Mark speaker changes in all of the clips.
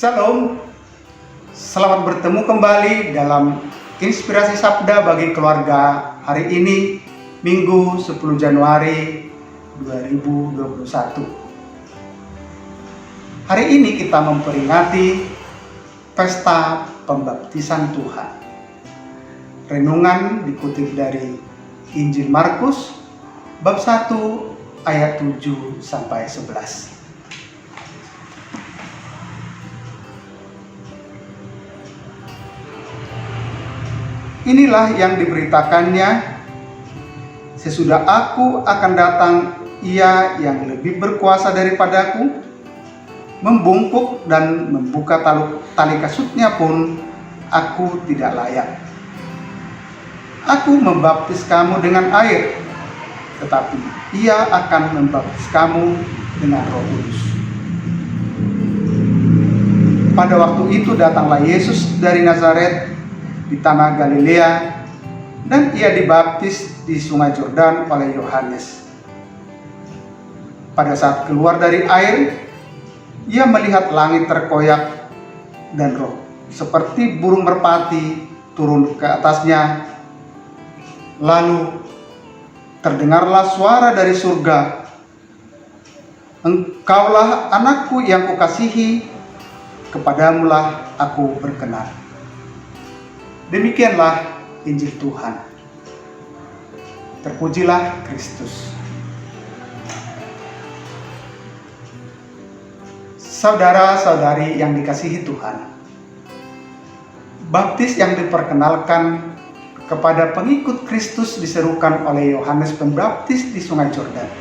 Speaker 1: Shalom, selamat bertemu kembali dalam Inspirasi Sabda bagi keluarga hari ini, Minggu 10 Januari 2021. Hari ini kita memperingati Pesta Pembaptisan Tuhan. Renungan dikutip dari Injil Markus, bab 1 ayat 7 sampai 11. Inilah yang diberitakannya, sesudah aku akan datang, ia yang lebih berkuasa daripadaku, membungkuk dan membuka tali kasutnya pun aku tidak layak. Aku membaptis kamu dengan air, tetapi ia akan membaptis kamu dengan Roh Kudus. Pada waktu itu datanglah Yesus dari Nazaret di tanah Galilea, dan ia dibaptis di sungai Yordan oleh Yohanes. Pada saat keluar dari air, ia melihat langit terkoyak dan roh seperti burung merpati turun ke atasnya. Lalu terdengarlah suara dari surga, "Engkaulah anakku yang kukasihi, kepadamulah aku berkenan." Demikianlah Injil Tuhan. Terpujilah Kristus. Saudara-saudari yang dikasihi Tuhan, baptis yang diperkenalkan kepada pengikut Kristus diserukan oleh Yohanes Pembaptis di Sungai Yordan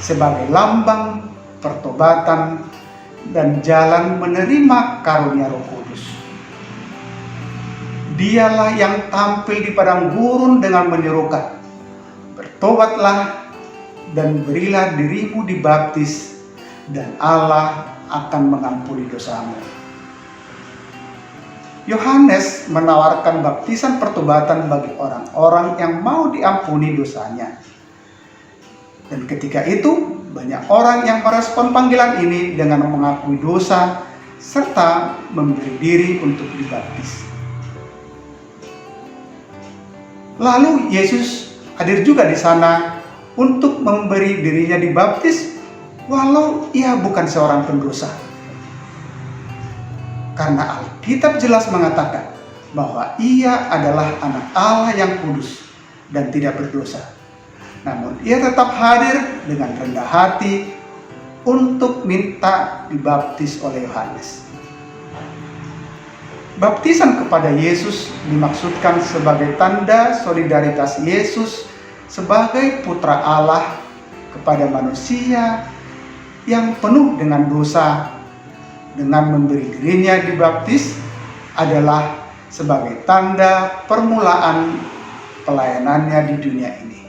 Speaker 1: sebagai lambang pertobatan dan jalan menerima karunia Roh Kudus. Dialah yang tampil di padang gurun dengan menyerukan, "Bertobatlah dan berilah dirimu dibaptis, dan Allah akan mengampuni dosamu." Yohanes menawarkan baptisan pertobatan bagi orang-orang yang mau diampuni dosanya. Dan ketika itu, banyak orang yang merespon panggilan ini dengan mengakui dosa serta memberi diri untuk dibaptis. Lalu Yesus hadir juga di sana untuk memberi dirinya dibaptis walau ia bukan seorang pendosa. Karena Alkitab jelas mengatakan bahwa ia adalah anak Allah yang kudus dan tidak berdosa. Namun ia tetap hadir dengan rendah hati untuk minta dibaptis oleh Yohanes. Baptisan kepada Yesus dimaksudkan sebagai tanda solidaritas Yesus sebagai putra Allah kepada manusia yang penuh dengan dosa. Dengan memberi dirinya dibaptis adalah sebagai tanda permulaan pelayanannya di dunia ini.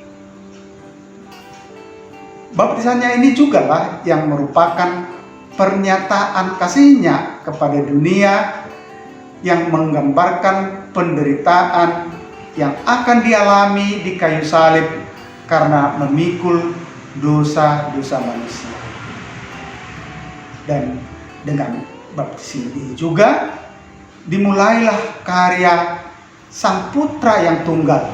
Speaker 1: Baptisannya ini jugalah yang merupakan pernyataan kasihnya kepada dunia, yang menggambarkan penderitaan yang akan dialami di kayu salib karena memikul dosa-dosa manusia. Dan dengan baptis ini juga dimulailah karya Sang Putra yang tunggal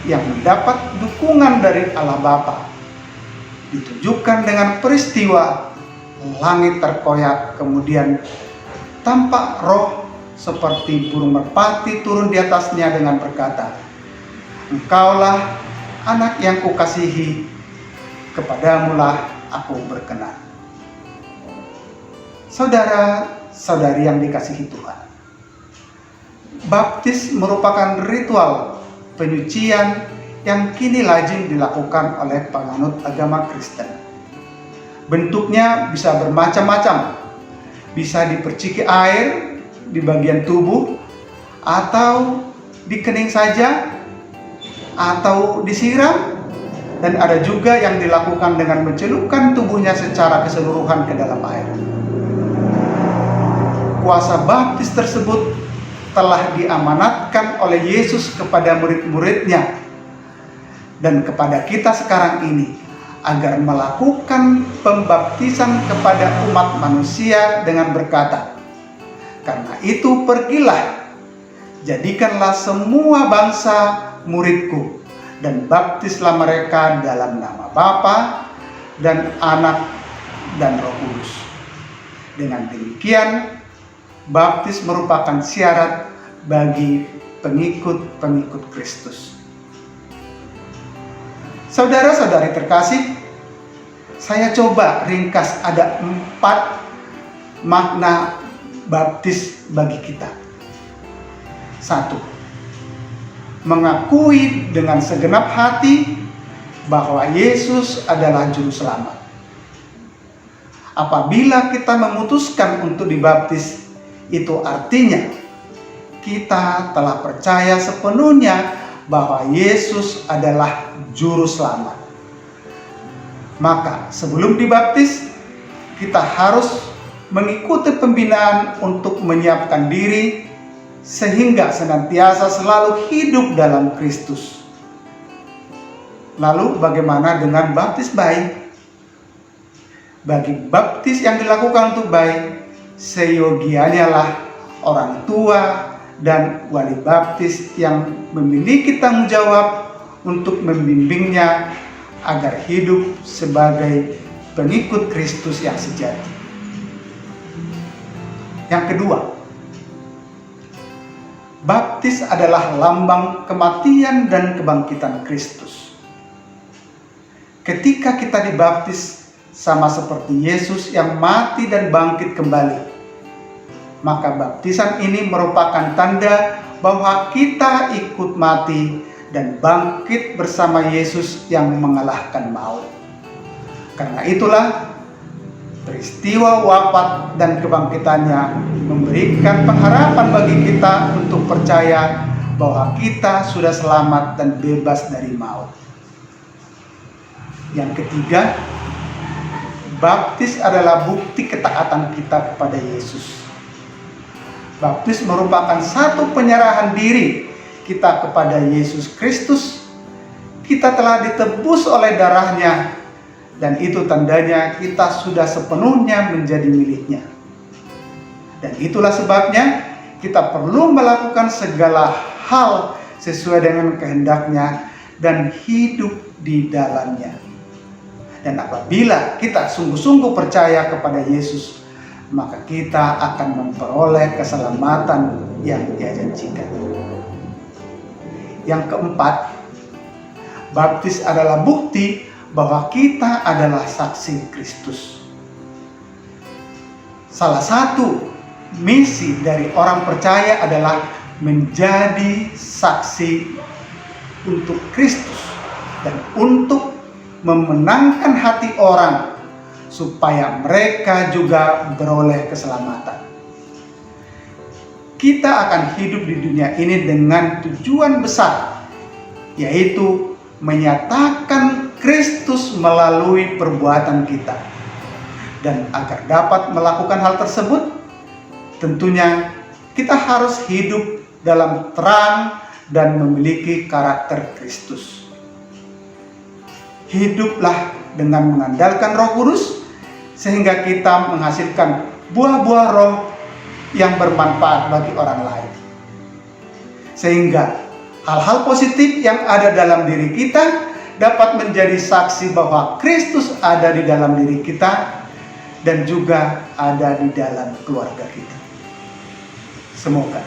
Speaker 1: yang mendapat dukungan dari Allah Bapa. Ditunjukkan dengan peristiwa langit terkoyak, kemudian tampak roh seperti burung merpati turun di atasnya dengan berkata, "Engkaulah anak yang kukasihi, kepadamulah aku berkenan." Saudara-saudari yang dikasihi Tuhan, baptis merupakan ritual penyucian yang kini lazim dilakukan oleh penganut agama Kristen. Bentuknya bisa bermacam-macam, bisa diperciki air di bagian tubuh, atau dikening saja, atau disiram, dan ada juga yang dilakukan dengan mencelupkan tubuhnya secara keseluruhan ke dalam air. Kuasa baptis tersebut telah diamanatkan oleh Yesus kepada murid-muridnya dan kepada kita sekarang ini, agar melakukan pembaptisan kepada umat manusia dengan berkata, Karena itu pergilah, jadikanlah semua bangsa muridku, dan baptislah mereka dalam nama Bapa dan Anak dan Roh Kudus. Dengan demikian, baptis merupakan syarat bagi pengikut-pengikut Kristus. Saudara-saudari terkasih, saya coba ringkas ada 4 makna baptis bagi kita. 1. Mengakui dengan segenap hati bahwa Yesus adalah juru selamat. Apabila kita memutuskan untuk dibaptis, itu artinya kita telah percaya sepenuhnya bahwa Yesus adalah juru selamat. Maka sebelum dibaptis, kita harus mengikuti pembinaan untuk menyiapkan diri sehingga senantiasa selalu hidup dalam Kristus. Lalu bagaimana dengan baptis bayi? Bagi baptis yang dilakukan untuk bayi, seyogianya lah orang tua dan wali baptis yang memiliki tanggung jawab untuk membimbingnya agar hidup sebagai pengikut Kristus yang sejati. Yang kedua, baptis adalah lambang kematian dan kebangkitan Kristus. Ketika kita dibaptis sama seperti Yesus yang mati dan bangkit kembali, maka baptisan ini merupakan tanda bahwa kita ikut mati dan bangkit bersama Yesus yang mengalahkan maut. Karena itulah peristiwa wafat dan kebangkitannya memberikan pengharapan bagi kita untuk percaya bahwa kita sudah selamat dan bebas dari maut. Yang ketiga, baptis adalah bukti ketaatan kita kepada Yesus. Baptis merupakan satu penyerahan diri kita kepada Yesus Kristus. Kita telah ditebus oleh darahnya, dan itu tandanya kita sudah sepenuhnya menjadi miliknya. Dan itulah sebabnya kita perlu melakukan segala hal sesuai dengan kehendaknya dan hidup di dalamnya. Dan apabila kita sungguh-sungguh percaya kepada Yesus, maka kita akan memperoleh keselamatan yang Dia janjikan. Yang keempat, baptis adalah bukti bahwa kita adalah saksi Kristus. Salah satu misi dari orang percaya adalah menjadi saksi untuk Kristus dan untuk memenangkan hati orang supaya mereka juga beroleh keselamatan. Kita akan hidup di dunia ini dengan tujuan besar, yaitu menyatakan Kristus melalui perbuatan kita. Dan agar dapat melakukan hal tersebut, tentunya kita harus hidup dalam terang dan memiliki karakter Kristus. Hiduplah dengan mengandalkan Roh Kudus, sehingga kita menghasilkan buah-buah roh yang bermanfaat bagi orang lain. Sehingga hal-hal positif yang ada dalam diri kita dapat menjadi saksi bahwa Kristus ada di dalam diri kita dan juga ada di dalam keluarga kita. Semoga